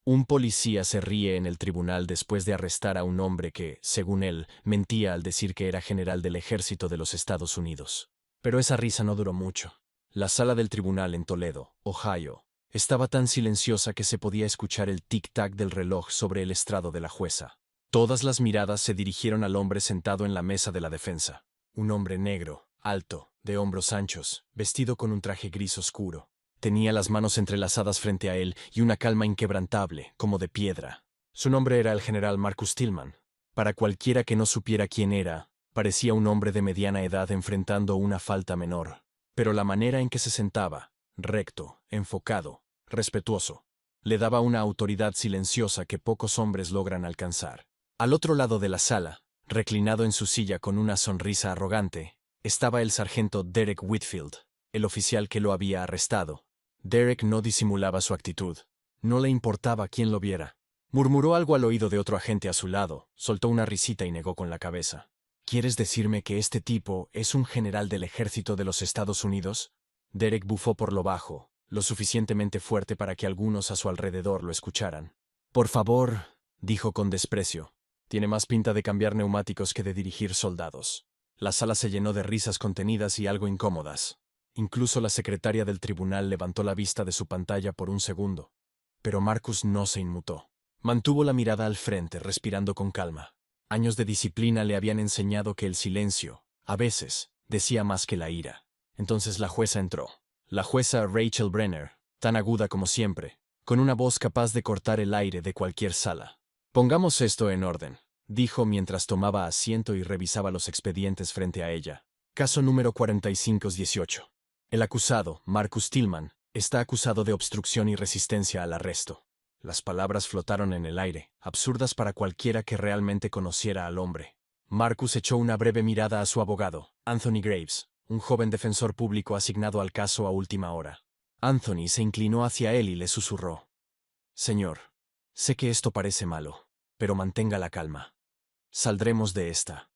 Un policía se ríe en el tribunal después de arrestar a un hombre que, según él, mentía al decir que era general del ejército de los Estados Unidos. Pero esa risa no duró mucho. La sala del tribunal en Toledo, Ohio, estaba tan silenciosa que se podía escuchar el tic-tac del reloj sobre el estrado de la jueza. Todas las miradas se dirigieron al hombre sentado en la mesa de la defensa. Un hombre negro, alto, de hombros anchos, vestido con un traje gris oscuro. Tenía las manos entrelazadas frente a él y una calma inquebrantable, como de piedra. Su nombre era el general Marcus Tillman. Para cualquiera que no supiera quién era, parecía un hombre de mediana edad enfrentando una falta menor. Pero la manera en que se sentaba, recto, enfocado, respetuoso, le daba una autoridad silenciosa que pocos hombres logran alcanzar. Al otro lado de la sala, reclinado en su silla con una sonrisa arrogante, estaba el sargento Derek Whitfield, el oficial que lo había arrestado. Derek no disimulaba su actitud. No le importaba quién lo viera. Murmuró algo al oído de otro agente a su lado, soltó una risita y negó con la cabeza. ¿Quieres decirme que este tipo es un general del ejército de los Estados Unidos? Derek bufó por lo bajo, lo suficientemente fuerte para que algunos a su alrededor lo escucharan. Por favor, dijo con desprecio. Tiene más pinta de cambiar neumáticos que de dirigir soldados. La sala se llenó de risas contenidas y algo incómodas. Incluso la secretaria del tribunal levantó la vista de su pantalla por un segundo. Pero Marcus no se inmutó. Mantuvo la mirada al frente, respirando con calma. Años de disciplina le habían enseñado que el silencio, a veces, decía más que la ira. Entonces la jueza entró. La jueza Rachel Brenner, tan aguda como siempre, con una voz capaz de cortar el aire de cualquier sala. Pongamos esto en orden, dijo mientras tomaba asiento y revisaba los expedientes frente a ella. Caso número 4518. El acusado, Marcus Tillman, está acusado de obstrucción y resistencia al arresto. Las palabras flotaron en el aire, absurdas para cualquiera que realmente conociera al hombre. Marcus echó una breve mirada a su abogado, Anthony Graves, un joven defensor público asignado al caso a última hora. Anthony se inclinó hacia él y le susurró. Señor, sé que esto parece malo, pero mantenga la calma. Saldremos de esta,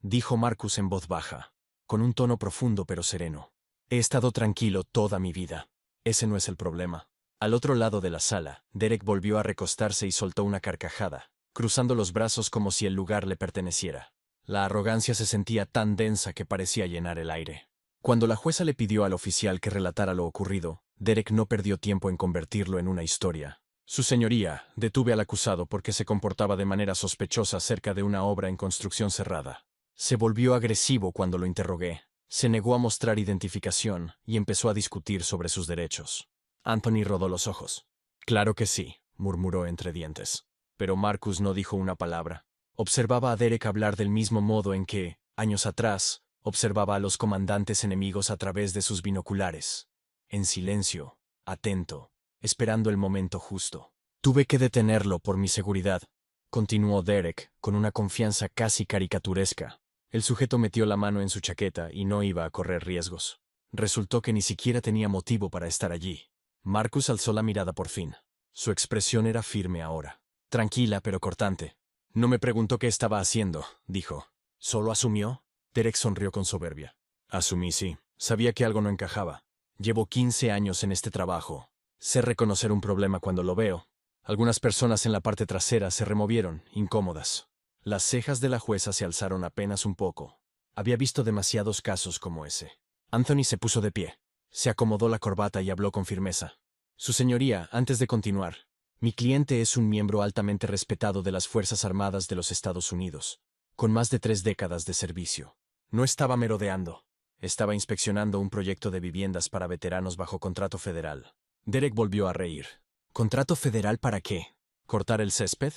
dijo Marcus en voz baja, con un tono profundo pero sereno. He estado tranquilo toda mi vida. Ese no es el problema. Al otro lado de la sala, Derek volvió a recostarse y soltó una carcajada, cruzando los brazos como si el lugar le perteneciera. La arrogancia se sentía tan densa que parecía llenar el aire. Cuando la jueza le pidió al oficial que relatara lo ocurrido, Derek no perdió tiempo en convertirlo en una historia. Su señoría, detuve al acusado porque se comportaba de manera sospechosa cerca de una obra en construcción cerrada. Se volvió agresivo cuando lo interrogué. Se negó a mostrar identificación y empezó a discutir sobre sus derechos. Anthony rodó los ojos. Claro que sí, murmuró entre dientes. Pero Marcus no dijo una palabra. Observaba a Derek hablar del mismo modo en que, años atrás, observaba a los comandantes enemigos a través de sus binoculares. En silencio, atento, esperando el momento justo. Tuve que detenerlo por mi seguridad, continuó Derek, con una confianza casi caricaturesca. El sujeto metió la mano en su chaqueta y no iba a correr riesgos. Resultó que ni siquiera tenía motivo para estar allí. Marcus alzó la mirada por fin. Su expresión era firme ahora. Tranquila pero cortante. No me preguntó qué estaba haciendo, dijo. ¿Solo asumió? Derek sonrió con soberbia. Asumí, sí. Sabía que algo no encajaba. Llevo 15 años en este trabajo. Sé reconocer un problema cuando lo veo. Algunas personas en la parte trasera se removieron, incómodas. Las cejas de la jueza se alzaron apenas un poco. Había visto demasiados casos como ese. Anthony se puso de pie. Se acomodó la corbata y habló con firmeza. Su señoría, antes de continuar, mi cliente es un miembro altamente respetado de las Fuerzas Armadas de los Estados Unidos, con más de 3 décadas de servicio. No estaba merodeando. Estaba inspeccionando un proyecto de viviendas para veteranos bajo contrato federal. Derek volvió a reír. ¿Contrato federal para qué? ¿Cortar el césped?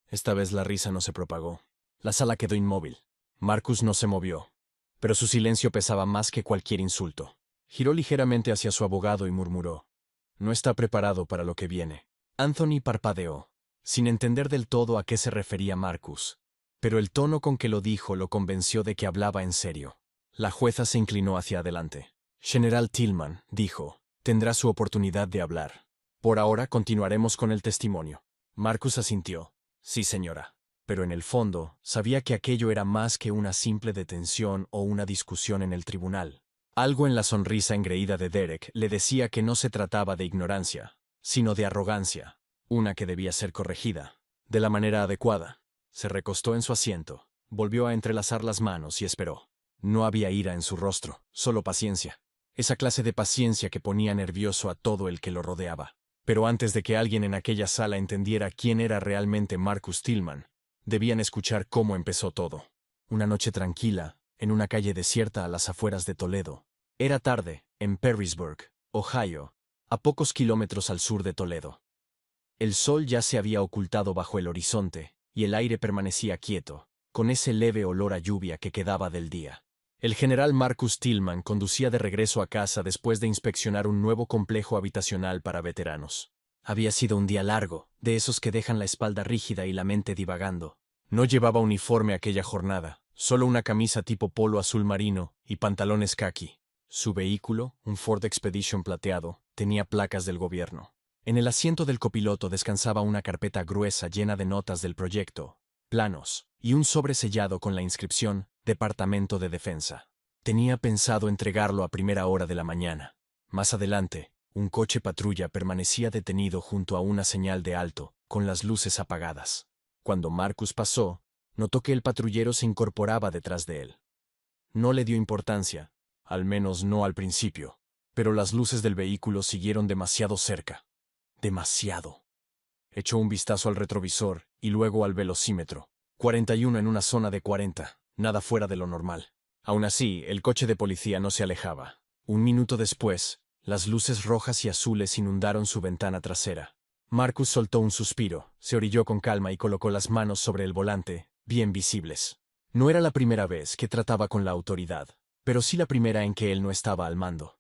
Esta vez la risa no se propagó. La sala quedó inmóvil. Marcus no se movió, pero su silencio pesaba más que cualquier insulto. Giró ligeramente hacia su abogado y murmuró. No está preparado para lo que viene. Anthony parpadeó, sin entender del todo a qué se refería Marcus, pero el tono con que lo dijo lo convenció de que hablaba en serio. La jueza se inclinó hacia adelante. General Tillman, dijo, tendrá su oportunidad de hablar. Por ahora continuaremos con el testimonio. Marcus asintió. Sí, señora. Pero en el fondo, sabía que aquello era más que una simple detención o una discusión en el tribunal. Algo en la sonrisa engreída de Derek le decía que no se trataba de ignorancia, sino de arrogancia. una que debía ser corregida, de la manera adecuada. Se recostó en su asiento, volvió a entrelazar las manos y esperó. No había ira en su rostro, solo paciencia. Esa clase de paciencia que ponía nervioso a todo el que lo rodeaba. Pero antes de que alguien en aquella sala entendiera quién era realmente Marcus Tillman, debían escuchar cómo empezó todo. Una noche tranquila, en una calle desierta a las afueras de Toledo. Era tarde, en Perrysburg, Ohio, a pocos kilómetros al sur de Toledo. El sol ya se había ocultado bajo el horizonte, y el aire permanecía quieto, con ese leve olor a lluvia que quedaba del día. El general Marcus Tillman conducía de regreso a casa después de inspeccionar un nuevo complejo habitacional para veteranos. Había sido un día largo, de esos que dejan la espalda rígida y la mente divagando. No llevaba uniforme aquella jornada, solo una camisa tipo polo azul marino y pantalones caqui. Su vehículo, un Ford Expedition plateado, tenía placas del gobierno. En el asiento del copiloto descansaba una carpeta gruesa llena de notas del proyecto, planos, y un sobre sellado con la inscripción Departamento de Defensa. Tenía pensado entregarlo a primera hora de la mañana. Más adelante, un coche patrulla permanecía detenido junto a una señal de alto, con las luces apagadas. Cuando Marcus pasó, notó que el patrullero se incorporaba detrás de él. No le dio importancia, al menos no al principio, pero las luces del vehículo siguieron demasiado cerca. Demasiado. Echó un vistazo al retrovisor y luego al velocímetro. 41 en una zona de 40, nada fuera de lo normal. Aún así, el coche de policía no se alejaba. Un minuto después, las luces rojas y azules inundaron su ventana trasera. Marcus soltó un suspiro, se orilló con calma y colocó las manos sobre el volante, bien visibles. No era la primera vez que trataba con la autoridad, pero sí la primera en que él no estaba al mando.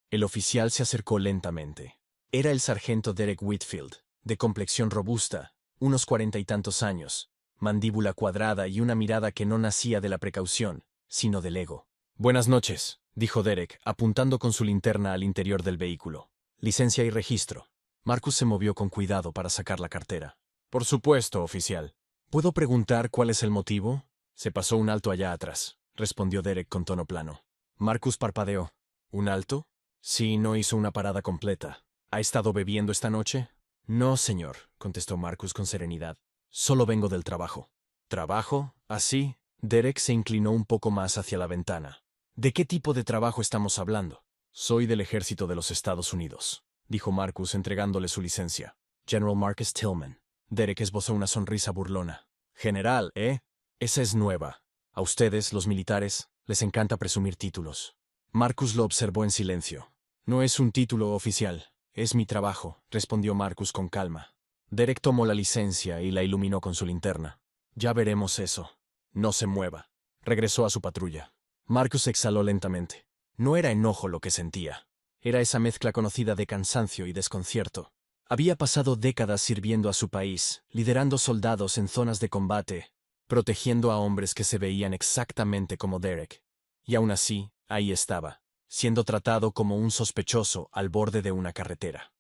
El oficial se acercó lentamente. Era el sargento Derek Whitfield, de complexión robusta, unos 40 y tantos años, mandíbula cuadrada y una mirada que no nacía de la precaución, sino del ego. «Buenas noches», dijo Derek, apuntando con su linterna al interior del vehículo. «Licencia y registro». Marcus se movió con cuidado para sacar la cartera. «Por supuesto, oficial». «¿Puedo preguntar cuál es el motivo?» «Se pasó un alto allá atrás», respondió Derek con tono plano. Marcus parpadeó. «¿Un alto?» «Sí, no hizo una parada completa. ¿Ha estado bebiendo esta noche?» «No, señor», contestó Marcus con serenidad. «Solo vengo del trabajo». «¿Trabajo? ¿Así?» Derek se inclinó un poco más hacia la ventana. «¿De qué tipo de trabajo estamos hablando?» «Soy del ejército de los Estados Unidos», dijo Marcus entregándole su licencia. «General Marcus Tillman». Derek esbozó una sonrisa burlona. «General, ¿eh? Esa es nueva. A ustedes, los militares, les encanta presumir títulos». Marcus lo observó en silencio. «No es un título oficial. Es mi trabajo», respondió Marcus con calma. Derek tomó la licencia y la iluminó con su linterna. «Ya veremos eso. No se mueva». Regresó a su patrulla. Marcus exhaló lentamente. No era enojo lo que sentía. Era esa mezcla conocida de cansancio y desconcierto. Había pasado décadas sirviendo a su país, liderando soldados en zonas de combate, protegiendo a hombres que se veían exactamente como Derek. Y aún así, ahí estaba, siendo tratado como un sospechoso al borde de una carretera.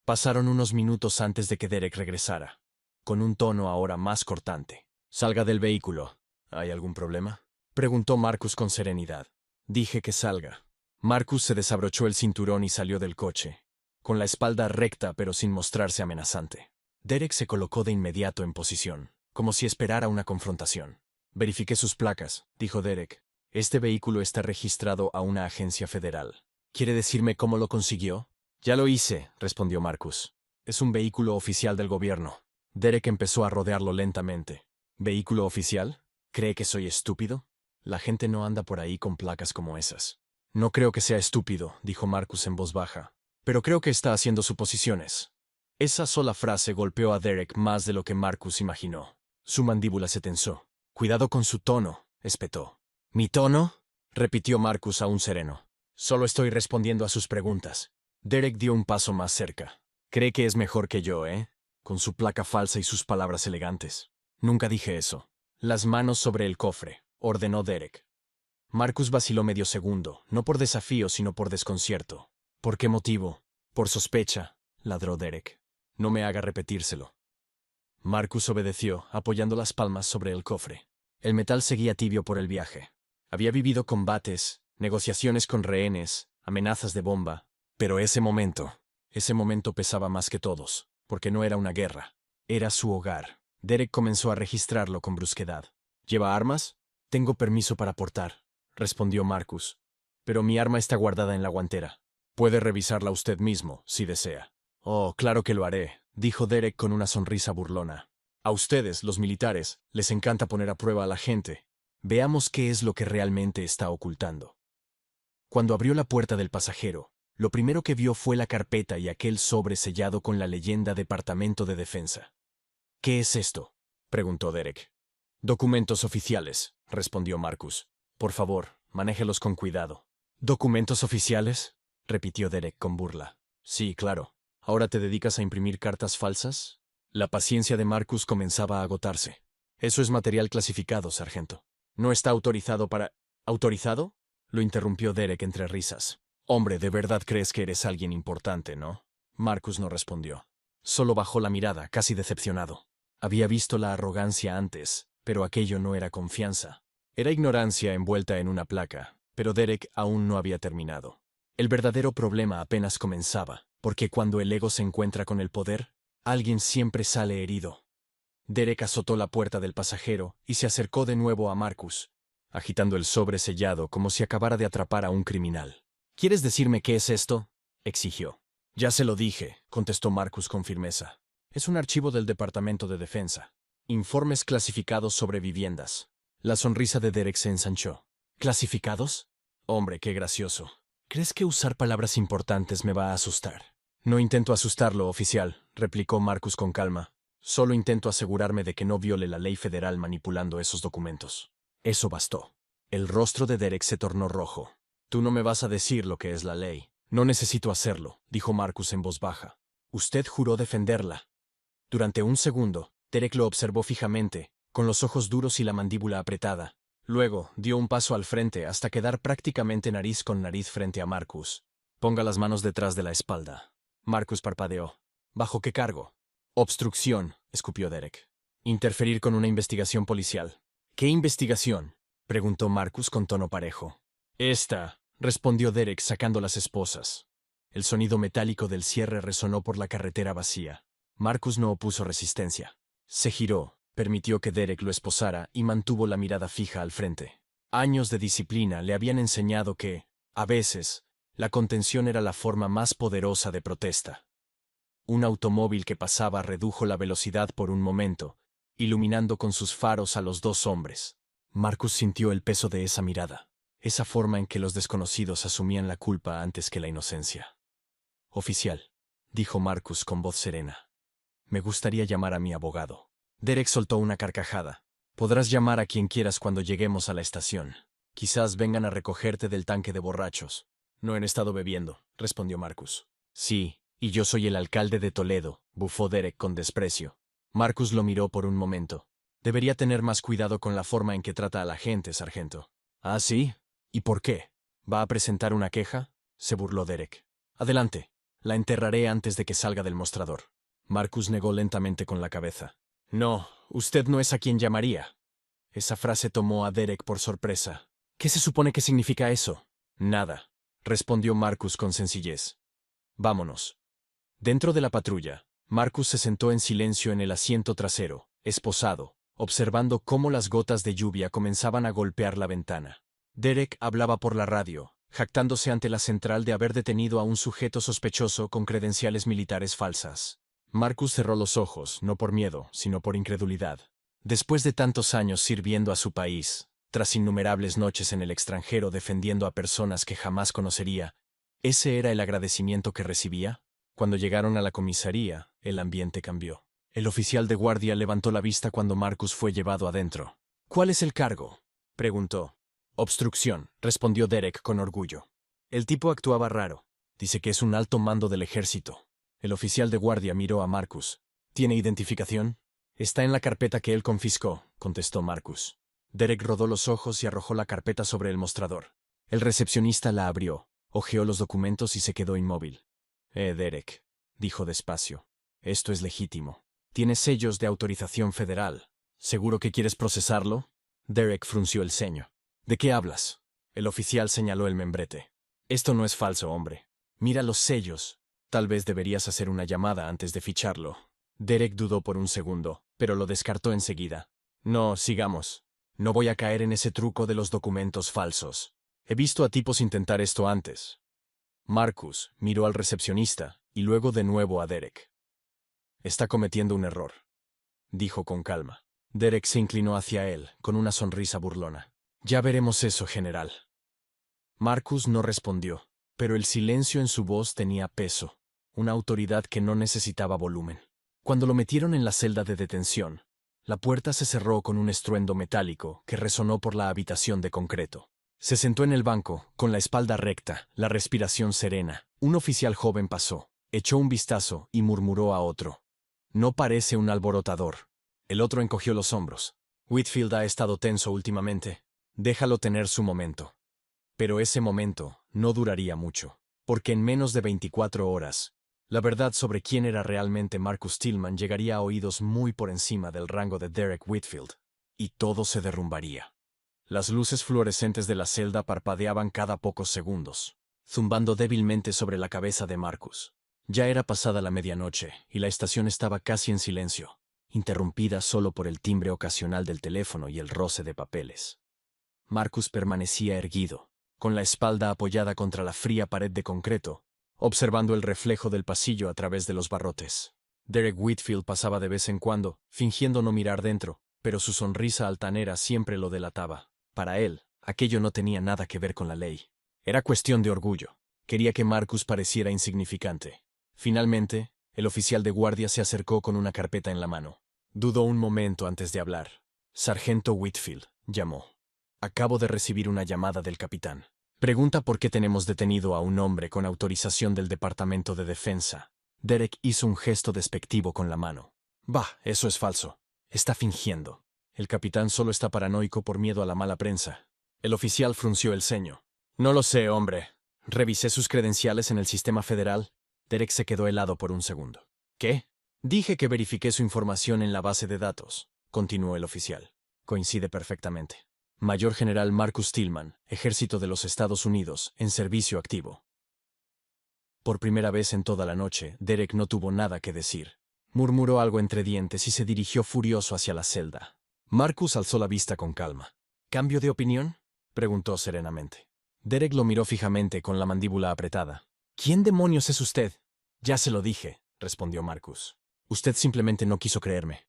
Pasaron unos minutos antes de que Derek regresara, con un tono ahora más cortante. «Salga del vehículo». «¿Hay algún problema?», preguntó Marcus con serenidad. «Dije que salga». Marcus se desabrochó el cinturón y salió del coche, con la espalda recta pero sin mostrarse amenazante. Derek se colocó de inmediato en posición, como si esperara una confrontación. «Verifiqué sus placas», dijo Derek. «Este vehículo está registrado a una agencia federal. ¿Quiere decirme cómo lo consiguió?» «Ya lo hice», respondió Marcus. «Es un vehículo oficial del gobierno». Derek empezó a rodearlo lentamente. «¿Vehículo oficial? ¿Cree que soy estúpido? La gente no anda por ahí con placas como esas». «No creo que sea estúpido», dijo Marcus en voz baja. «Pero creo que está haciendo suposiciones». Esa sola frase golpeó a Derek más de lo que Marcus imaginó. Su mandíbula se tensó. «Cuidado con su tono», espetó. «¿Mi tono?», repitió Marcus aún sereno. «Solo estoy respondiendo a sus preguntas». Derek dio un paso más cerca. «Cree que es mejor que yo, ¿eh? Con su placa falsa y sus palabras elegantes». «Nunca dije eso». «Las manos sobre el cofre», ordenó Derek. Marcus vaciló medio segundo, no por desafío sino por desconcierto. «¿Por qué motivo?» «Por sospecha», ladró Derek. «No me haga repetírselo». Marcus obedeció, apoyando las palmas sobre el cofre. El metal seguía tibio por el viaje. Había vivido combates, negociaciones con rehenes, amenazas de bomba. Pero ese momento pesaba más que todos. porque no era una guerra. Era su hogar. Derek comenzó a registrarlo con brusquedad. ¿Lleva armas? Tengo permiso para portar, respondió Marcus. Pero mi arma está guardada en la guantera. Puede revisarla usted mismo, si desea. Oh, claro que lo haré, dijo Derek con una sonrisa burlona. A ustedes, los militares, les encanta poner a prueba a la gente. Veamos qué es lo que realmente está ocultando. Cuando abrió la puerta del pasajero, lo primero que vio fue la carpeta y aquel sobre sellado con la leyenda Departamento de Defensa. ¿Qué es esto?, preguntó Derek. Documentos oficiales, respondió Marcus. Por favor, manéjelos con cuidado. ¿Documentos oficiales?, repitió Derek con burla. Sí, claro. ¿Ahora te dedicas a imprimir cartas falsas? La paciencia de Marcus comenzaba a agotarse. Eso es material clasificado, sargento. No está autorizado para... ¿Autorizado?, lo interrumpió Derek entre risas. Hombre, ¿de verdad crees que eres alguien importante, no? Marcus no respondió. Solo bajó la mirada, casi decepcionado. Había visto la arrogancia antes, pero aquello no era confianza. Era ignorancia envuelta en una placa, pero Derek aún no había terminado. El verdadero problema apenas comenzaba, porque cuando el ego se encuentra con el poder, alguien siempre sale herido. Derek azotó la puerta del pasajero y se acercó de nuevo a Marcus, agitando el sobre sellado como si acabara de atrapar a un criminal. ¿Quieres decirme qué es esto?, exigió. Ya se lo dije, contestó Marcus con firmeza. Es un archivo del Departamento de Defensa. Informes clasificados sobre viviendas. La sonrisa de Derek se ensanchó. ¿Clasificados? Hombre, qué gracioso. ¿Crees que usar palabras importantes me va a asustar? No intento asustarlo, oficial, replicó Marcus con calma. Solo intento asegurarme de que no viole la ley federal manipulando esos documentos. Eso bastó. El rostro de Derek se tornó rojo. Tú no me vas a decir lo que es la ley. No necesito hacerlo, dijo Marcus en voz baja. Usted juró defenderla. Durante un segundo, Derek lo observó fijamente, con los ojos duros y la mandíbula apretada. Luego, dio un paso al frente hasta quedar prácticamente nariz con nariz frente a Marcus. Ponga las manos detrás de la espalda. Marcus parpadeó. ¿Bajo qué cargo? Obstrucción, escupió Derek. Interferir con una investigación policial. ¿Qué investigación?, preguntó Marcus con tono parejo. Esta, respondió Derek sacando las esposas. El sonido metálico del cierre resonó por la carretera vacía. Marcus no opuso resistencia. Se giró, permitió que Derek lo esposara y mantuvo la mirada fija al frente. Años de disciplina le habían enseñado que, a veces, la contención era la forma más poderosa de protesta. Un automóvil que pasaba redujo la velocidad por un momento, iluminando con sus faros a los dos hombres. Marcus sintió el peso de esa mirada, esa forma en que los desconocidos asumían la culpa antes que la inocencia. Oficial, dijo Marcus con voz serena. Me gustaría llamar a mi abogado. Derek soltó una carcajada. Podrás llamar a quien quieras cuando lleguemos a la estación. Quizás vengan a recogerte del tanque de borrachos. No han estado bebiendo, respondió Marcus. Sí, y yo soy el alcalde de Toledo, bufó Derek con desprecio. Marcus lo miró por un momento. Debería tener más cuidado con la forma en que trata a la gente, sargento. ¿Ah, sí? ¿Y por qué? ¿Va a presentar una queja?, se burló Derek. Adelante. La enterraré antes de que salga del mostrador. Marcus negó lentamente con la cabeza. No, usted no es a quien llamaría. Esa frase tomó a Derek por sorpresa. ¿Qué se supone que significa eso? Nada, respondió Marcus con sencillez. Vámonos. Dentro de la patrulla, Marcus se sentó en silencio en el asiento trasero, esposado, observando cómo las gotas de lluvia comenzaban a golpear la ventana. Derek hablaba por la radio, jactándose ante la central de haber detenido a un sujeto sospechoso con credenciales militares falsas. Marcus cerró los ojos, no por miedo, sino por incredulidad. Después de tantos años sirviendo a su país, tras innumerables noches en el extranjero defendiendo a personas que jamás conocería, ¿ese era el agradecimiento que recibía? Cuando llegaron a la comisaría, el ambiente cambió. El oficial de guardia levantó la vista cuando Marcus fue llevado adentro. ¿Cuál es el cargo?, preguntó. Obstrucción, respondió Derek con orgullo. El tipo actuaba raro. Dice que es un alto mando del ejército. El oficial de guardia miró a Marcus. ¿Tiene identificación? Está en la carpeta que él confiscó, contestó Marcus. Derek rodó los ojos y arrojó la carpeta sobre el mostrador. El recepcionista la abrió, hojeó los documentos y se quedó inmóvil. Derek, dijo despacio. Esto es legítimo. Tiene sellos de autorización federal. ¿Seguro que quieres procesarlo? Derek frunció el ceño. ¿De qué hablas? El oficial señaló el membrete. Esto no es falso, hombre. Mira los sellos. Tal vez deberías hacer una llamada antes de ficharlo. Derek dudó por un segundo, pero lo descartó enseguida. No, sigamos. No voy a caer en ese truco de los documentos falsos. He visto a tipos intentar esto antes. Marcus miró al recepcionista y luego de nuevo a Derek. Está cometiendo un error, dijo con calma. Derek se inclinó hacia él, con una sonrisa burlona. Ya veremos eso, general. Marcus no respondió, pero el silencio en su voz tenía peso, una autoridad que no necesitaba volumen. Cuando lo metieron en la celda de detención, la puerta se cerró con un estruendo metálico que resonó por la habitación de concreto. Se sentó en el banco, con la espalda recta, la respiración serena. Un oficial joven pasó, echó un vistazo y murmuró a otro. No parece un alborotador. El otro encogió los hombros. Whitfield ha estado tenso últimamente. Déjalo tener su momento. Pero ese momento no duraría mucho, porque en menos de 24 horas, la verdad sobre quién era realmente Marcus Tillman llegaría a oídos muy por encima del rango de Derek Whitfield, y todo se derrumbaría. Las luces fluorescentes de la celda parpadeaban cada pocos segundos, zumbando débilmente sobre la cabeza de Marcus. Ya era pasada la medianoche, y la estación estaba casi en silencio, interrumpida solo por el timbre ocasional del teléfono y el roce de papeles. Marcus permanecía erguido, con la espalda apoyada contra la fría pared de concreto, observando el reflejo del pasillo a través de los barrotes. Derek Whitfield pasaba de vez en cuando, fingiendo no mirar dentro, pero su sonrisa altanera siempre lo delataba. Para él, aquello no tenía nada que ver con la ley. Era cuestión de orgullo. Quería que Marcus pareciera insignificante. Finalmente, el oficial de guardia se acercó con una carpeta en la mano. Dudó un momento antes de hablar. Sargento Whitfield, llamó. Acabo de recibir una llamada del capitán. Pregunta por qué tenemos detenido a un hombre con autorización del Departamento de Defensa. Derek hizo un gesto despectivo con la mano. Bah, eso es falso. Está fingiendo. El capitán solo está paranoico por miedo a la mala prensa. El oficial frunció el ceño. No lo sé, hombre. Revisé sus credenciales en el sistema federal. Derek se quedó helado por un segundo. ¿Qué? Dije que verifiqué su información en la base de datos, continuó el oficial. Coincide perfectamente. Mayor General Marcus Tillman, Ejército de los Estados Unidos, en servicio activo. Por primera vez en toda la noche, Derek no tuvo nada que decir. Murmuró algo entre dientes y se dirigió furioso hacia la celda. Marcus alzó la vista con calma. ¿Cambio de opinión?, preguntó serenamente. Derek lo miró fijamente con la mandíbula apretada. ¿Quién demonios es usted? Ya se lo dije, respondió Marcus. Usted simplemente no quiso creerme.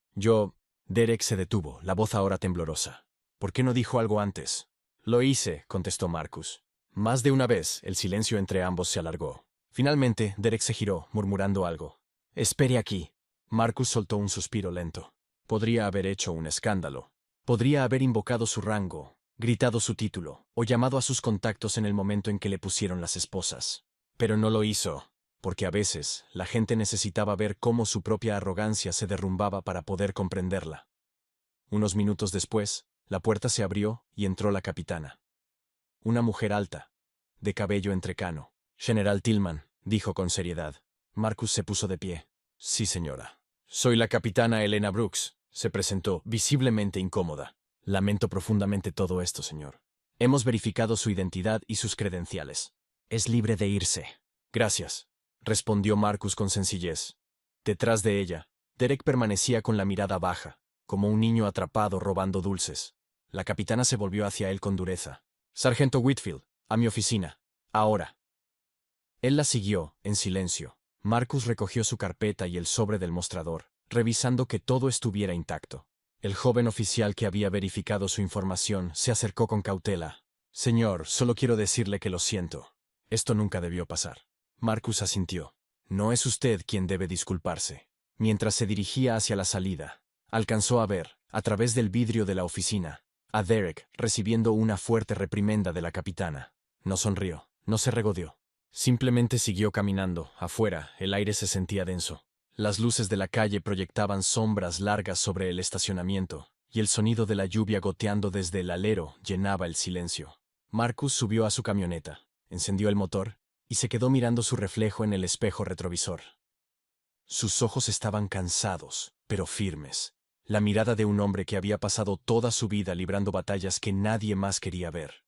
Derek se detuvo, la voz ahora temblorosa. ¿Por qué no dijo algo antes? Lo hice, contestó Marcus. Más de una vez, el silencio entre ambos se alargó. Finalmente, Derek se giró, murmurando algo. Espere aquí. Marcus soltó un suspiro lento. Podría haber hecho un escándalo. Podría haber invocado su rango, gritado su título, o llamado a sus contactos en el momento en que le pusieron las esposas. Pero no lo hizo, porque a veces la gente necesitaba ver cómo su propia arrogancia se derrumbaba para poder comprenderla. Unos minutos después, la puerta se abrió y entró la capitana. Una mujer alta, de cabello entrecano. General Tillman, dijo con seriedad. Marcus se puso de pie. Sí, señora. Soy la capitana Elena Brooks, se presentó, visiblemente incómoda. Lamento profundamente todo esto, señor. Hemos verificado su identidad y sus credenciales. Es libre de irse. Gracias, respondió Marcus con sencillez. Detrás de ella, Derek permanecía con la mirada baja, como un niño atrapado robando dulces. La capitana se volvió hacia él con dureza. Sargento Whitfield, a mi oficina. Ahora. Él la siguió, en silencio. Marcus recogió su carpeta y el sobre del mostrador, revisando que todo estuviera intacto. El joven oficial que había verificado su información se acercó con cautela. Señor, solo quiero decirle que lo siento. Esto nunca debió pasar. Marcus asintió. No es usted quien debe disculparse. Mientras se dirigía hacia la salida, alcanzó a ver, a través del vidrio de la oficina, a Derek recibiendo una fuerte reprimenda de la capitana. No sonrió, no se regodeó. Simplemente siguió caminando. Afuera, el aire se sentía denso. Las luces de la calle proyectaban sombras largas sobre el estacionamiento, y el sonido de la lluvia goteando desde el alero llenaba el silencio. Marcus subió a su camioneta, encendió el motor, y se quedó mirando su reflejo en el espejo retrovisor. Sus ojos estaban cansados, pero firmes. La mirada de un hombre que había pasado toda su vida librando batallas que nadie más quería ver.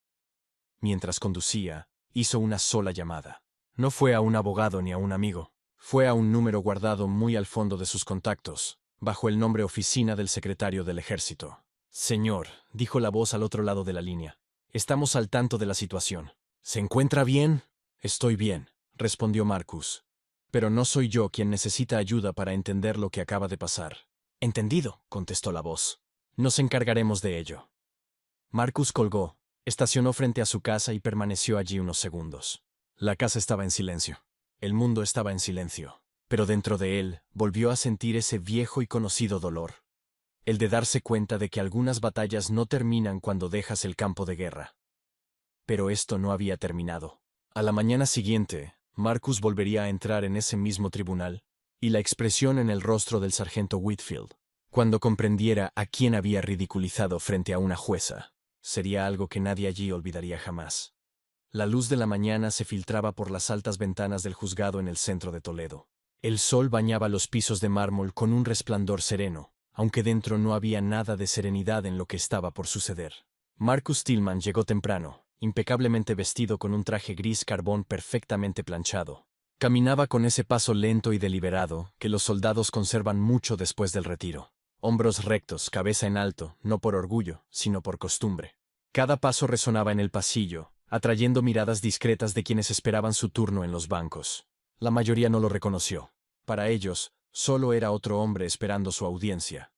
Mientras conducía, hizo una sola llamada. No fue a un abogado ni a un amigo. Fue a un número guardado muy al fondo de sus contactos, bajo el nombre Oficina del Secretario del Ejército. Señor, dijo la voz al otro lado de la línea. Estamos al tanto de la situación. ¿Se encuentra bien? Estoy bien, respondió Marcus. Pero no soy yo quien necesita ayuda para entender lo que acaba de pasar. Entendido, contestó la voz. Nos encargaremos de ello. Marcus colgó, estacionó frente a su casa y permaneció allí unos segundos. La casa estaba en silencio. El mundo estaba en silencio. Pero dentro de él volvió a sentir ese viejo y conocido dolor. El de darse cuenta de que algunas batallas no terminan cuando dejas el campo de guerra. Pero esto no había terminado. A la mañana siguiente, Marcus volvería a entrar en ese mismo tribunal, y la expresión en el rostro del sargento Whitfield, cuando comprendiera a quién había ridiculizado frente a una jueza, sería algo que nadie allí olvidaría jamás. La luz de la mañana se filtraba por las altas ventanas del juzgado en el centro de Toledo. El sol bañaba los pisos de mármol con un resplandor sereno, aunque dentro no había nada de serenidad en lo que estaba por suceder. Marcus Stillman llegó temprano, impecablemente vestido con un traje gris carbón perfectamente planchado. Caminaba con ese paso lento y deliberado que los soldados conservan mucho después del retiro. Hombros rectos, cabeza en alto, no por orgullo, sino por costumbre. Cada paso resonaba en el pasillo, atrayendo miradas discretas de quienes esperaban su turno en los bancos. La mayoría no lo reconoció. Para ellos, solo era otro hombre esperando su audiencia.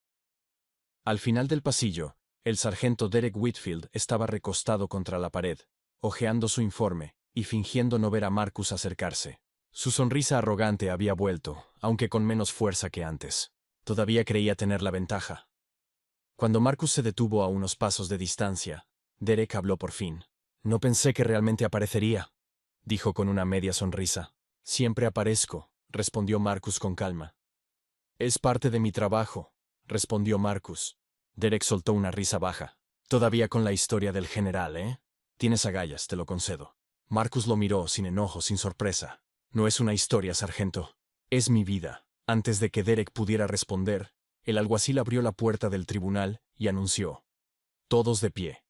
Al final del pasillo, el sargento Derek Whitfield estaba recostado contra la pared, hojeando su informe y fingiendo no ver a Marcus acercarse. Su sonrisa arrogante había vuelto, aunque con menos fuerza que antes. Todavía creía tener la ventaja. Cuando Marcus se detuvo a unos pasos de distancia, Derek habló por fin. No pensé que realmente aparecería, dijo con una media sonrisa. Siempre aparezco, respondió Marcus con calma. Es parte de mi trabajo, respondió Marcus. Derek soltó una risa baja. Todavía con la historia del general, ¿eh? Tienes agallas, te lo concedo. Marcus lo miró sin enojo, sin sorpresa. No es una historia, sargento. Es mi vida. Antes de que Derek pudiera responder, el alguacil abrió la puerta del tribunal y anunció. Todos de pie.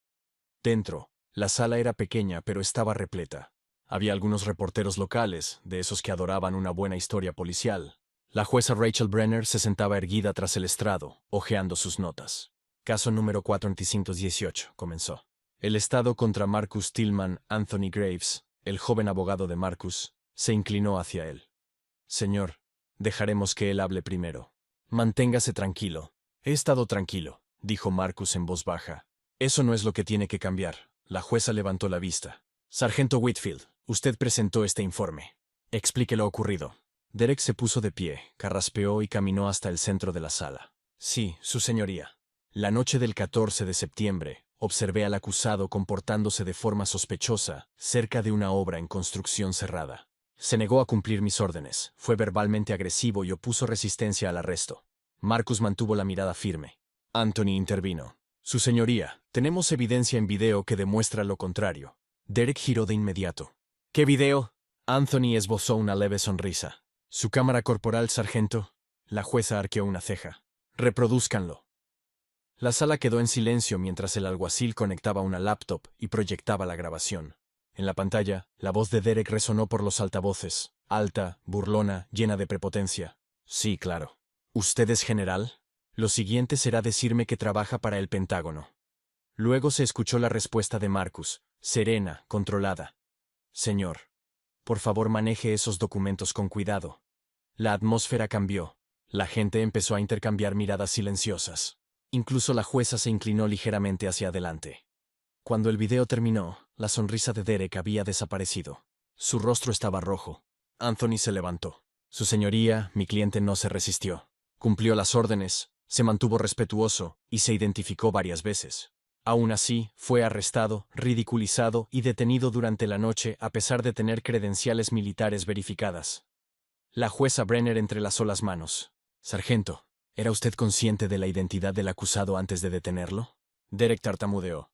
Dentro, la sala era pequeña pero estaba repleta. Había algunos reporteros locales, de esos que adoraban una buena historia policial. La jueza Rachel Brenner se sentaba erguida tras el estrado, hojeando sus notas. Caso número 418, comenzó. El Estado contra Marcus Stillman. Anthony Graves, el joven abogado de Marcus, se inclinó hacia él. Señor, dejaremos que él hable primero. Manténgase tranquilo. He estado tranquilo, dijo Marcus en voz baja. Eso no es lo que tiene que cambiar. La jueza levantó la vista. Sargento Whitfield, usted presentó este informe. Explique lo ocurrido. Derek se puso de pie, carraspeó y caminó hasta el centro de la sala. Sí, su señoría. La noche del 14 de septiembre, observé al acusado comportándose de forma sospechosa cerca de una obra en construcción cerrada. Se negó a cumplir mis órdenes, fue verbalmente agresivo y opuso resistencia al arresto. Marcus mantuvo la mirada firme. Anthony intervino. Su señoría, tenemos evidencia en video que demuestra lo contrario. Derek giró de inmediato. ¿Qué video? Anthony esbozó una leve sonrisa. Su cámara corporal, sargento. La jueza arqueó una ceja. Reprodúzcanlo. La sala quedó en silencio mientras el alguacil conectaba una laptop y proyectaba la grabación. En la pantalla, la voz de Derek resonó por los altavoces, alta, burlona, llena de prepotencia. Sí, claro. ¿Usted es general? Lo siguiente será decirme que trabaja para el Pentágono. Luego se escuchó la respuesta de Marcus, serena, controlada. Señor, por favor maneje esos documentos con cuidado. La atmósfera cambió. La gente empezó a intercambiar miradas silenciosas. Incluso la jueza se inclinó ligeramente hacia adelante. Cuando el video terminó, la sonrisa de Derek había desaparecido. Su rostro estaba rojo. Anthony se levantó. Su señoría, mi cliente no se resistió. Cumplió las órdenes, se mantuvo respetuoso y se identificó varias veces. Aún así, fue arrestado, ridiculizado y detenido durante la noche a pesar de tener credenciales militares verificadas. La jueza Brenner entrelazó las manos. Sargento, ¿era usted consciente de la identidad del acusado antes de detenerlo? Derek tartamudeó.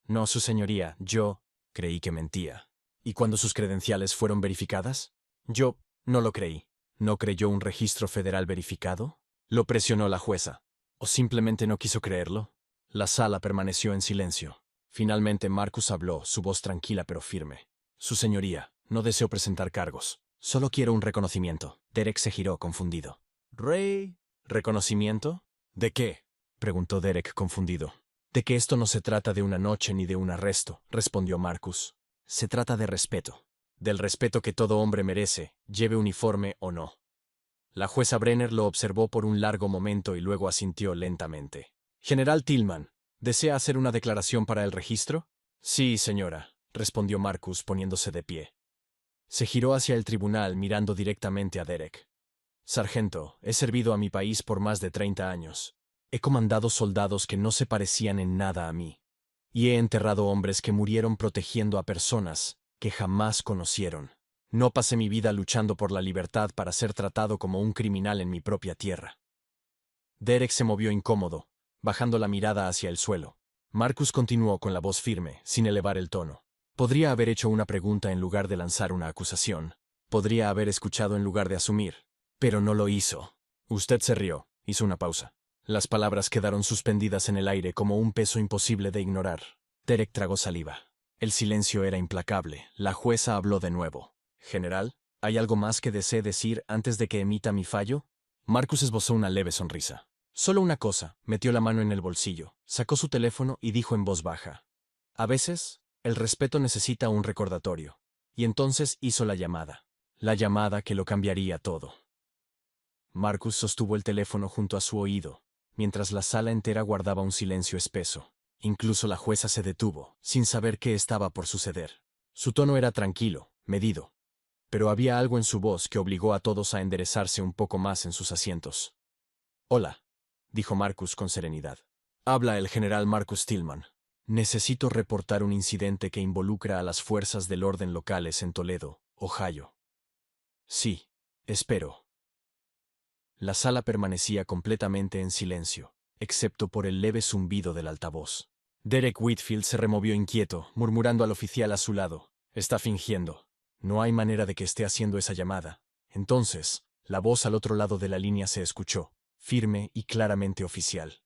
No, su señoría, yo creí que mentía. ¿Y cuando sus credenciales fueron verificadas? Yo no lo creí. ¿No creyó un registro federal verificado? Lo presionó la jueza. ¿O simplemente no quiso creerlo? La sala permaneció en silencio. Finalmente Marcus habló, su voz tranquila pero firme. Su señoría, no deseo presentar cargos. Solo quiero un reconocimiento. Derek se giró confundido. Rey. ¿Reconocimiento? ¿De qué? Preguntó Derek confundido. De que esto no se trata de una noche ni de un arresto, respondió Marcus. Se trata de respeto. Del respeto que todo hombre merece, lleve uniforme o no. La jueza Brenner lo observó por un largo momento y luego asintió lentamente. General Tillman, ¿desea hacer una declaración para el registro? Sí, señora, respondió Marcus poniéndose de pie. Se giró hacia el tribunal mirando directamente a Derek. Sargento, he servido a mi país por más de 30 años. He comandado soldados que no se parecían en nada a mí. Y he enterrado hombres que murieron protegiendo a personas que jamás conocieron. No pasé mi vida luchando por la libertad para ser tratado como un criminal en mi propia tierra. Derek se movió incómodo, bajando la mirada hacia el suelo. Marcus continuó con la voz firme, sin elevar el tono. Podría haber hecho una pregunta en lugar de lanzar una acusación. Podría haber escuchado en lugar de asumir. Pero no lo hizo. Usted se rió, hizo una pausa. Las palabras quedaron suspendidas en el aire como un peso imposible de ignorar. Derek tragó saliva. El silencio era implacable. La jueza habló de nuevo. General, ¿hay algo más que desee decir antes de que emita mi fallo? Marcus esbozó una leve sonrisa. Solo una cosa. Metió la mano en el bolsillo, sacó su teléfono y dijo en voz baja. A veces, el respeto necesita un recordatorio. Y entonces hizo la llamada. La llamada que lo cambiaría todo. Marcus sostuvo el teléfono junto a su oído, mientras la sala entera guardaba un silencio espeso. Incluso la jueza se detuvo, sin saber qué estaba por suceder. Su tono era tranquilo, medido, pero había algo en su voz que obligó a todos a enderezarse un poco más en sus asientos. Hola, dijo Marcus con serenidad. Habla el general Marcus Tillman. Necesito reportar un incidente que involucra a las fuerzas del orden locales en Toledo, Ohio. Sí, espero. La sala permanecía completamente en silencio, excepto por el leve zumbido del altavoz. Derek Whitfield se removió inquieto, murmurando al oficial a su lado. Está fingiendo. No hay manera de que esté haciendo esa llamada. Entonces, la voz al otro lado de la línea se escuchó, firme y claramente oficial.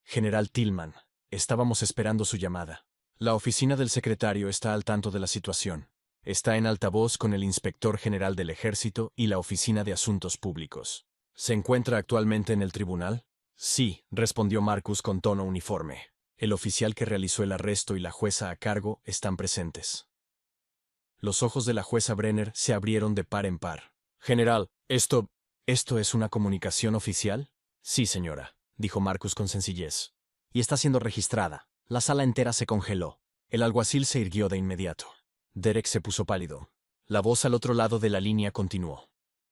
General Tillman, estábamos esperando su llamada. La oficina del secretario está al tanto de la situación. Está en altavoz con el inspector general del ejército y la oficina de asuntos públicos. ¿Se encuentra actualmente en el tribunal? Sí, respondió Marcus con tono uniforme. El oficial que realizó el arresto y la jueza a cargo están presentes. Los ojos de la jueza Brenner se abrieron de par en par. General, ¿Esto es una comunicación oficial? Sí, señora, dijo Marcus con sencillez. Y está siendo registrada. La sala entera se congeló. El alguacil se irguió de inmediato. Derek se puso pálido. La voz al otro lado de la línea continuó.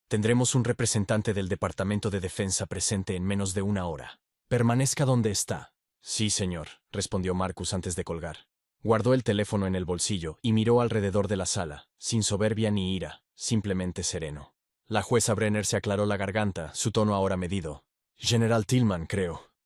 Tendremos un representante del Departamento de Defensa presente en menos de una hora. Permanezca donde está. Sí, señor, respondió Marcus antes de colgar. Guardó el teléfono en el bolsillo y miró alrededor de la sala, sin soberbia ni ira, simplemente sereno. La jueza Brenner se aclaró la garganta, su tono ahora medido. General Tillman,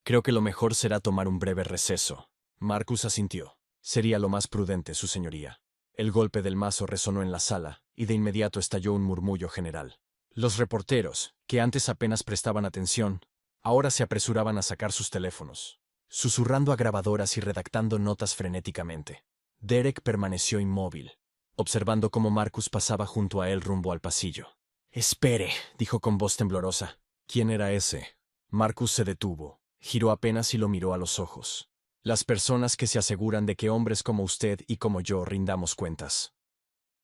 Creo que lo mejor será tomar un breve receso. Marcus asintió. Sería lo más prudente, su señoría. El golpe del mazo resonó en la sala, y de inmediato estalló un murmullo general. Los reporteros, que antes apenas prestaban atención, ahora se apresuraban a sacar sus teléfonos, susurrando a grabadoras y redactando notas frenéticamente. Derek permaneció inmóvil, observando cómo Marcus pasaba junto a él rumbo al pasillo. «Espere», dijo con voz temblorosa. «¿Quién era ese?» Marcus se detuvo, giró apenas y lo miró a los ojos. «Las personas que se aseguran de que hombres como usted y como yo rindamos cuentas».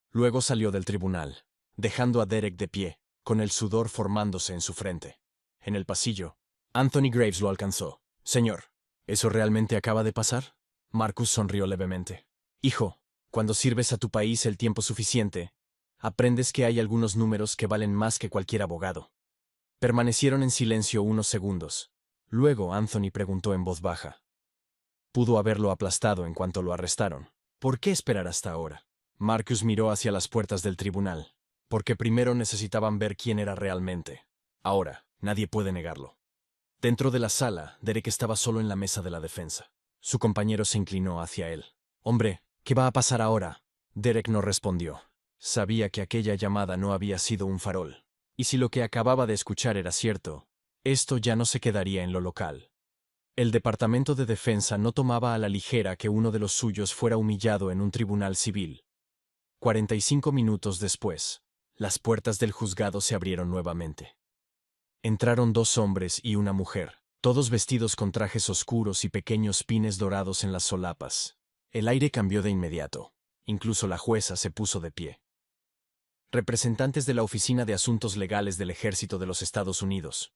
Luego salió del tribunal, dejando a Derek de pie, con el sudor formándose en su frente. En el pasillo, Anthony Graves lo alcanzó. «Señor, ¿eso realmente acaba de pasar?» Marcus sonrió levemente. «Hijo, cuando sirves a tu país el tiempo suficiente, aprendes que hay algunos números que valen más que cualquier abogado». Permanecieron en silencio unos segundos. Luego Anthony preguntó en voz baja. Pudo haberlo aplastado en cuanto lo arrestaron. ¿Por qué esperar hasta ahora? Marcus miró hacia las puertas del tribunal. Porque primero necesitaban ver quién era realmente. Ahora, nadie puede negarlo. Dentro de la sala, Derek estaba solo en la mesa de la defensa. Su compañero se inclinó hacia él. «Hombre, ¿qué va a pasar ahora?» Derek no respondió. Sabía que aquella llamada no había sido un farol. Y si lo que acababa de escuchar era cierto, esto ya no se quedaría en lo local. El Departamento de Defensa no tomaba a la ligera que uno de los suyos fuera humillado en un tribunal civil. 45 minutos después, Las puertas del juzgado se abrieron nuevamente. Entraron 2 hombres y una mujer, todos vestidos con trajes oscuros y pequeños pines dorados en las solapas. El aire cambió de inmediato. Incluso la jueza se puso de pie. Representantes de la Oficina de Asuntos Legales del Ejército de los Estados Unidos,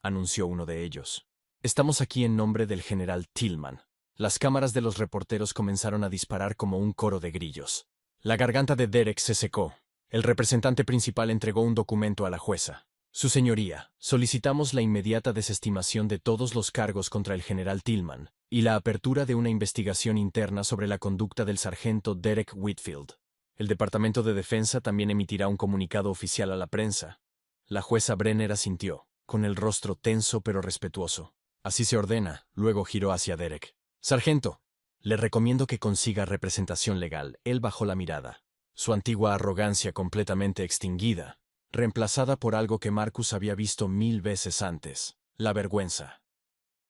anunció uno de ellos. Estamos aquí en nombre del general Tillman. Las cámaras de los reporteros comenzaron a disparar como un coro de grillos. La garganta de Derek se secó. El representante principal entregó un documento a la jueza. Su señoría, solicitamos la inmediata desestimación de todos los cargos contra el general Tillman y la apertura de una investigación interna sobre la conducta del sargento Derek Whitfield. El Departamento de Defensa también emitirá un comunicado oficial a la prensa. La jueza Brenner asintió, con el rostro tenso pero respetuoso. Así se ordena. Luego giró hacia Derek. Sargento, le recomiendo que consiga representación legal. Él bajó la mirada. Su antigua arrogancia completamente extinguida, reemplazada por algo que Marcus había visto 1000 veces antes, la vergüenza.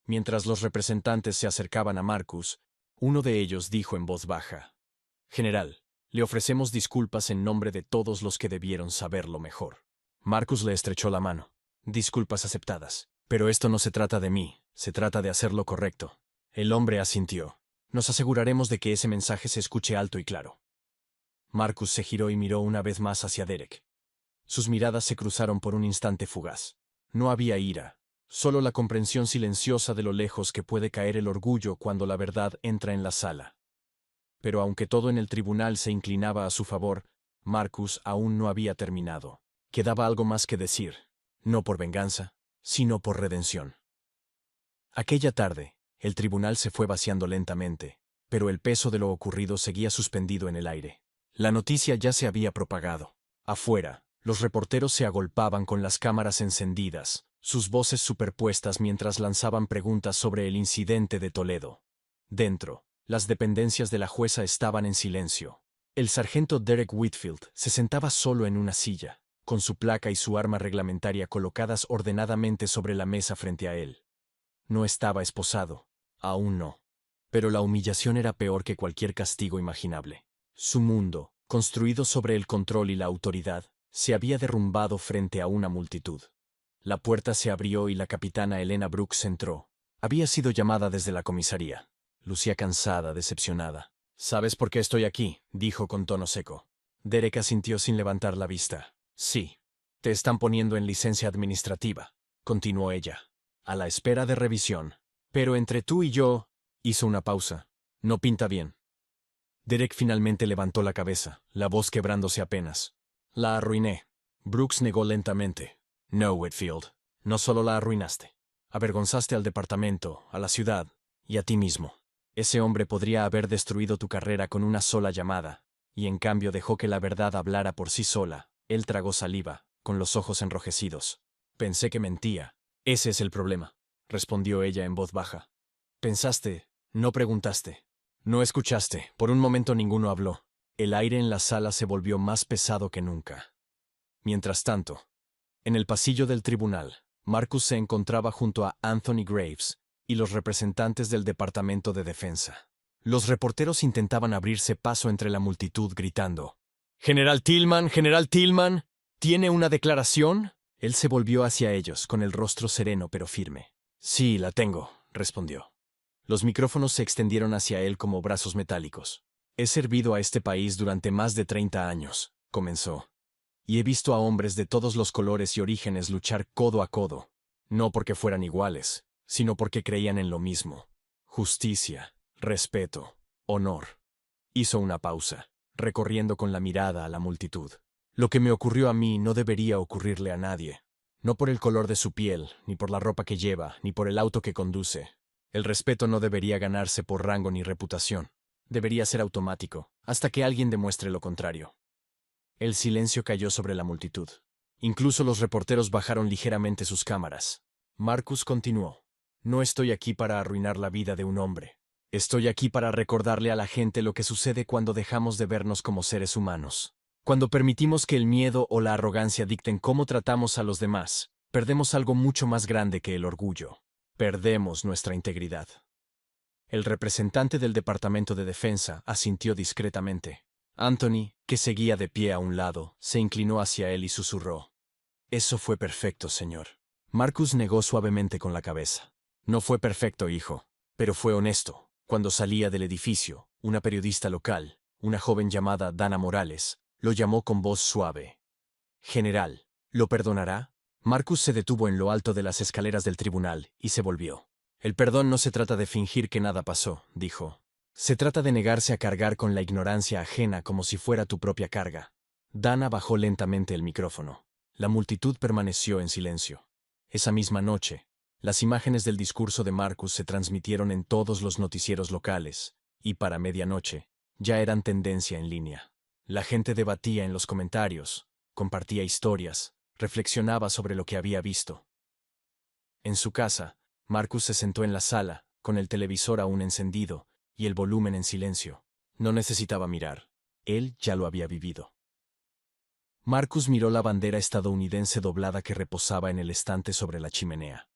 Mientras los representantes se acercaban a Marcus, uno de ellos dijo en voz baja: General, le ofrecemos disculpas en nombre de todos los que debieron saberlo mejor. Marcus le estrechó la mano. Disculpas aceptadas. Pero esto no se trata de mí, se trata de hacer lo correcto. El hombre asintió. Nos aseguraremos de que ese mensaje se escuche alto y claro. Marcus se giró y miró una vez más hacia Derek. Sus miradas se cruzaron por un instante fugaz. No había ira, solo la comprensión silenciosa de lo lejos que puede caer el orgullo cuando la verdad entra en la sala. Pero aunque todo en el tribunal se inclinaba a su favor, Marcus aún no había terminado. Quedaba algo más que decir, no por venganza, sino por redención. Aquella tarde, el tribunal se fue vaciando lentamente, pero el peso de lo ocurrido seguía suspendido en el aire. La noticia ya se había propagado. Afuera, los reporteros se agolpaban con las cámaras encendidas, sus voces superpuestas mientras lanzaban preguntas sobre el incidente de Toledo. Dentro, las dependencias de la jueza estaban en silencio. El sargento Derek Whitfield se sentaba solo en una silla, con su placa y su arma reglamentaria colocadas ordenadamente sobre la mesa frente a él. No estaba esposado, aún no. Pero la humillación era peor que cualquier castigo imaginable. Su mundo, construido sobre el control y la autoridad, se había derrumbado frente a una multitud. La puerta se abrió y la capitana Elena Brooks entró. Había sido llamada desde la comisaría. Lucía cansada, decepcionada. «¿Sabes por qué estoy aquí?», dijo con tono seco. Derek asintió sin levantar la vista. «Sí. Te están poniendo en licencia administrativa», continuó ella, «a la espera de revisión. Pero entre tú y yo…» Hizo una pausa. «No pinta bien». Derek finalmente levantó la cabeza, la voz quebrándose apenas. «La arruiné». Brooks negó lentamente. «No, Whitfield. No solo la arruinaste. Avergonzaste al departamento, a la ciudad y a ti mismo. Ese hombre podría haber destruido tu carrera con una sola llamada, y en cambio dejó que la verdad hablara por sí sola». Él tragó saliva, con los ojos enrojecidos. «Pensé que mentía». «Ese es el problema», respondió ella en voz baja. «Pensaste, no preguntaste. No escuchaste». Por un momento ninguno habló. El aire en la sala se volvió más pesado que nunca. Mientras tanto, en el pasillo del tribunal, Marcus se encontraba junto a Anthony Graves y los representantes del Departamento de Defensa. Los reporteros intentaban abrirse paso entre la multitud gritando: «General Tillman, ¿tiene una declaración?». Él se volvió hacia ellos, con el rostro sereno pero firme. «Sí, la tengo», respondió. Los micrófonos se extendieron hacia él como brazos metálicos. «He servido a este país durante más de 30 años», comenzó. «Y he visto a hombres de todos los colores y orígenes luchar codo a codo, no porque fueran iguales, sino porque creían en lo mismo. Justicia, respeto, honor». Hizo una pausa, recorriendo con la mirada a la multitud. «Lo que me ocurrió a mí no debería ocurrirle a nadie. No por el color de su piel, ni por la ropa que lleva, ni por el auto que conduce. El respeto no debería ganarse por rango ni reputación. Debería ser automático, hasta que alguien demuestre lo contrario». El silencio cayó sobre la multitud. Incluso los reporteros bajaron ligeramente sus cámaras. Marcus continuó: «No estoy aquí para arruinar la vida de un hombre. Estoy aquí para recordarle a la gente lo que sucede cuando dejamos de vernos como seres humanos. Cuando permitimos que el miedo o la arrogancia dicten cómo tratamos a los demás, perdemos algo mucho más grande que el orgullo. Perdemos nuestra integridad». El representante del Departamento de Defensa asintió discretamente. Anthony, que seguía de pie a un lado, se inclinó hacia él y susurró. Eso fue perfecto, señor. Marcus negó suavemente con la cabeza. No fue perfecto, hijo, pero fue honesto. Cuando salía del edificio, una periodista local, una joven llamada Dana Morales, lo llamó con voz suave. General, ¿lo perdonará? Marcus se detuvo en lo alto de las escaleras del tribunal y se volvió. El perdón no se trata de fingir que nada pasó, dijo. Se trata de negarse a cargar con la ignorancia ajena como si fuera tu propia carga. Dana bajó lentamente el micrófono. La multitud permaneció en silencio. Esa misma noche, las imágenes del discurso de Marcus se transmitieron en todos los noticieros locales, y para medianoche, ya eran tendencia en línea. La gente debatía en los comentarios, compartía historias, reflexionaba sobre lo que había visto. En su casa, Marcus se sentó en la sala, con el televisor aún encendido, y el volumen en silencio. No necesitaba mirar. Él ya lo había vivido. Marcus miró la bandera estadounidense doblada que reposaba en el estante sobre la chimenea.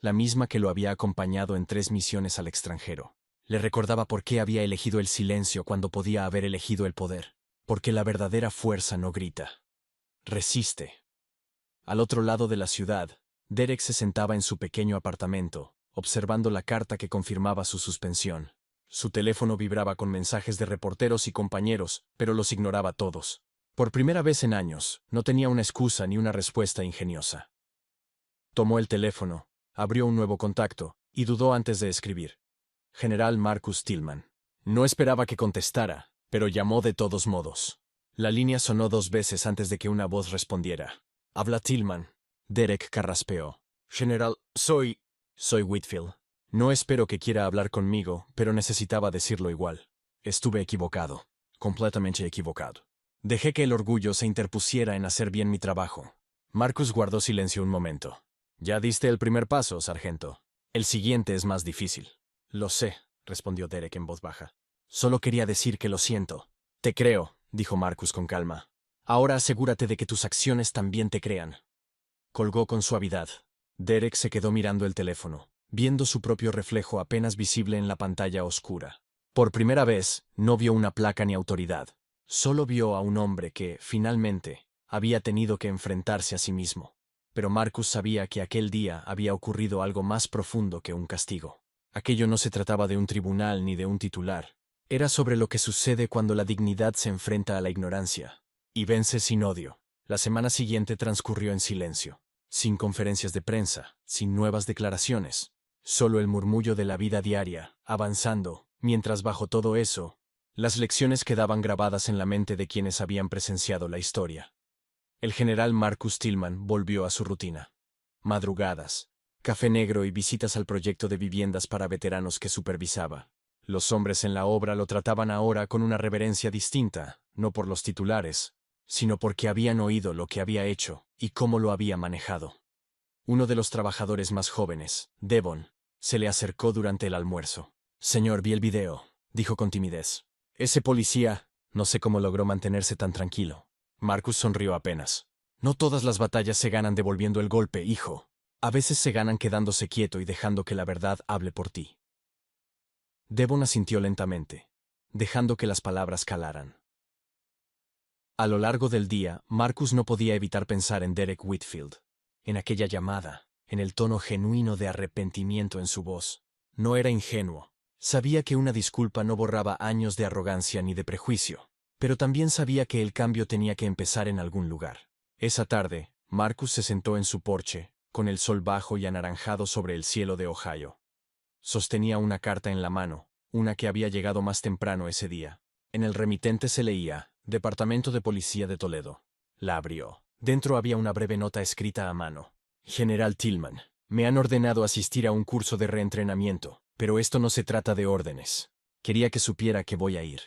La misma que lo había acompañado en 3 misiones al extranjero. Le recordaba por qué había elegido el silencio cuando podía haber elegido el poder. Porque la verdadera fuerza no grita. Resiste. Al otro lado de la ciudad, Derek se sentaba en su pequeño apartamento, observando la carta que confirmaba su suspensión. Su teléfono vibraba con mensajes de reporteros y compañeros, pero los ignoraba todos. Por primera vez en años, no tenía una excusa ni una respuesta ingeniosa. Tomó el teléfono, abrió un nuevo contacto, y dudó antes de escribir. General Marcus Tillman. No esperaba que contestara, pero llamó de todos modos. La línea sonó 2 veces antes de que una voz respondiera. Habla Tillman. Derek carraspeó. General, soy Whitfield. No espero que quiera hablar conmigo, pero necesitaba decirlo igual. Estuve equivocado. Completamente equivocado. Dejé que el orgullo se interpusiera en hacer bien mi trabajo. Marcus guardó silencio un momento. Ya diste el primer paso, sargento. El siguiente es más difícil. Lo sé, respondió Derek en voz baja. Solo quería decir que lo siento. Te creo, dijo Marcus con calma. Ahora asegúrate de que tus acciones también te crean. Colgó con suavidad. Derek se quedó mirando el teléfono, viendo su propio reflejo apenas visible en la pantalla oscura. Por primera vez, no vio una placa ni autoridad. Solo vio a un hombre que, finalmente, había tenido que enfrentarse a sí mismo. Pero Marcus sabía que aquel día había ocurrido algo más profundo que un castigo. Aquello no se trataba de un tribunal ni de un titular. Era sobre lo que sucede cuando la dignidad se enfrenta a la ignorancia. Y vence sin odio. La semana siguiente transcurrió en silencio. Sin conferencias de prensa, sin nuevas declaraciones. Solo el murmullo de la vida diaria, avanzando, mientras bajo todo eso, las lecciones quedaban grabadas en la mente de quienes habían presenciado la historia. El general Marcus Tillman volvió a su rutina. Madrugadas, café negro y visitas al proyecto de viviendas para veteranos que supervisaba. Los hombres en la obra lo trataban ahora con una reverencia distinta, no por los titulares, sino porque habían oído lo que había hecho y cómo lo había manejado. Uno de los trabajadores más jóvenes, Devon, se le acercó durante el almuerzo. Señor, vi el video, dijo con timidez. Ese policía, no sé cómo logró mantenerse tan tranquilo. Marcus sonrió apenas. No todas las batallas se ganan devolviendo el golpe, hijo. A veces se ganan quedándose quieto y dejando que la verdad hable por ti. Devon asintió lentamente, dejando que las palabras calaran. A lo largo del día, Marcus no podía evitar pensar en Derek Whitfield, en aquella llamada, en el tono genuino de arrepentimiento en su voz. No era ingenuo. Sabía que una disculpa no borraba años de arrogancia ni de prejuicio, pero también sabía que el cambio tenía que empezar en algún lugar. Esa tarde, Marcus se sentó en su porche, con el sol bajo y anaranjado sobre el cielo de Ohio. Sostenía una carta en la mano, una que había llegado más temprano ese día. En el remitente se leía, Departamento de Policía de Toledo. La abrió. Dentro había una breve nota escrita a mano. General Tillman, me han ordenado asistir a un curso de reentrenamiento, pero esto no se trata de órdenes. Quería que supiera que voy a ir.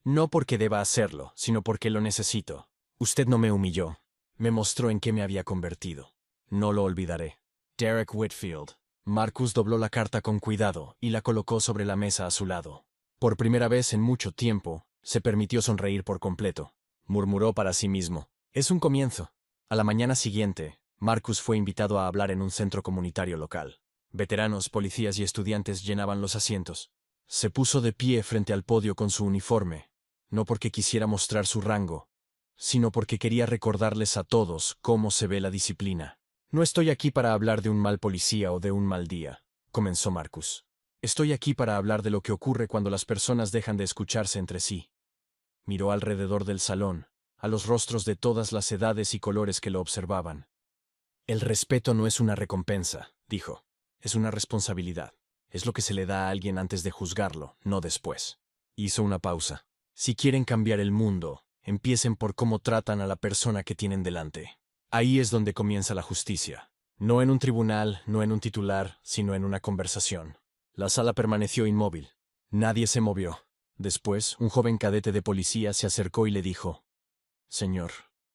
No porque deba hacerlo, sino porque lo necesito. Usted no me humilló. Me mostró en qué me había convertido. No lo olvidaré. Derek Whitfield. Marcus dobló la carta con cuidado y la colocó sobre la mesa a su lado. Por primera vez en mucho tiempo, se permitió sonreír por completo. Murmuró para sí mismo. Es un comienzo. A la mañana siguiente, Marcus fue invitado a hablar en un centro comunitario local. Veteranos, policías y estudiantes llenaban los asientos. Se puso de pie frente al podio con su uniforme, no porque quisiera mostrar su rango, sino porque quería recordarles a todos cómo se ve la disciplina. No estoy aquí para hablar de un mal policía o de un mal día, comenzó Marcus. Estoy aquí para hablar de lo que ocurre cuando las personas dejan de escucharse entre sí. Miró alrededor del salón, a los rostros de todas las edades y colores que lo observaban. El respeto no es una recompensa, dijo. Es una responsabilidad. Es lo que se le da a alguien antes de juzgarlo, no después. Hizo una pausa. Si quieren cambiar el mundo, empiecen por cómo tratan a la persona que tienen delante. Ahí es donde comienza la justicia. No en un tribunal, no en un titular, sino en una conversación. La sala permaneció inmóvil. Nadie se movió. Después, un joven cadete de policía se acercó y le dijo: Señor,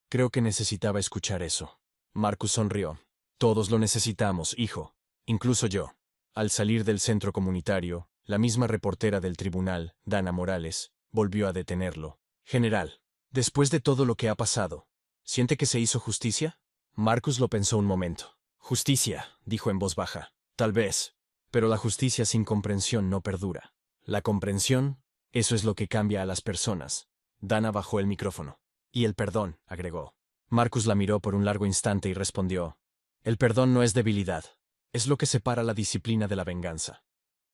creo que necesitaba escuchar eso. Marcus sonrió. Todos lo necesitamos, hijo. Incluso yo. Al salir del centro comunitario, la misma reportera del tribunal, Dana Morales, volvió a detenerlo. General, después de todo lo que ha pasado, ¿siente que se hizo justicia? Marcus lo pensó un momento. Justicia, dijo en voz baja. Tal vez. Pero la justicia sin comprensión no perdura. La comprensión, eso es lo que cambia a las personas. Dana bajó el micrófono. Y el perdón, agregó. Marcus la miró por un largo instante y respondió: El perdón no es debilidad. Es lo que separa la disciplina de la venganza.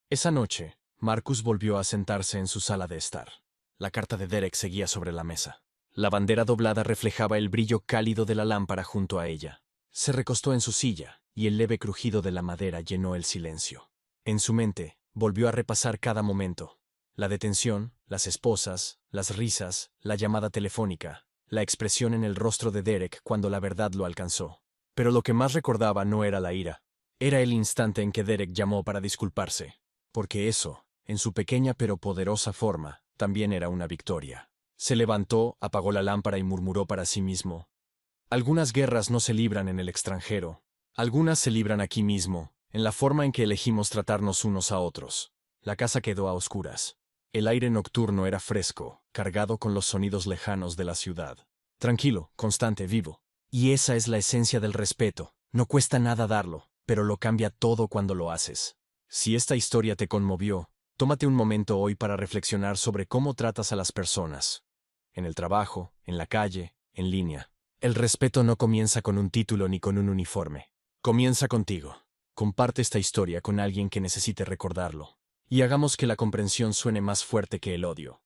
Esa noche, Marcus volvió a sentarse en su sala de estar. La carta de Derek seguía sobre la mesa. La bandera doblada reflejaba el brillo cálido de la lámpara junto a ella. Se recostó en su silla, y el leve crujido de la madera llenó el silencio. En su mente, volvió a repasar cada momento. La detención, las esposas, las risas, la llamada telefónica, la expresión en el rostro de Derek cuando la verdad lo alcanzó. Pero lo que más recordaba no era la ira. Era el instante en que Derek llamó para disculparse. Porque eso, en su pequeña pero poderosa forma, también era una victoria. Se levantó, apagó la lámpara y murmuró para sí mismo: Algunas guerras no se libran en el extranjero. Algunas se libran aquí mismo, en la forma en que elegimos tratarnos unos a otros. La casa quedó a oscuras. El aire nocturno era fresco, cargado con los sonidos lejanos de la ciudad. Tranquilo, constante, vivo. Y esa es la esencia del respeto. No cuesta nada darlo, pero lo cambia todo cuando lo haces. Si esta historia te conmovió, tómate un momento hoy para reflexionar sobre cómo tratas a las personas. En el trabajo, en la calle, en línea. El respeto no comienza con un título ni con un uniforme. Comienza contigo. Comparte esta historia con alguien que necesite recordarlo. Y hagamos que la comprensión suene más fuerte que el odio.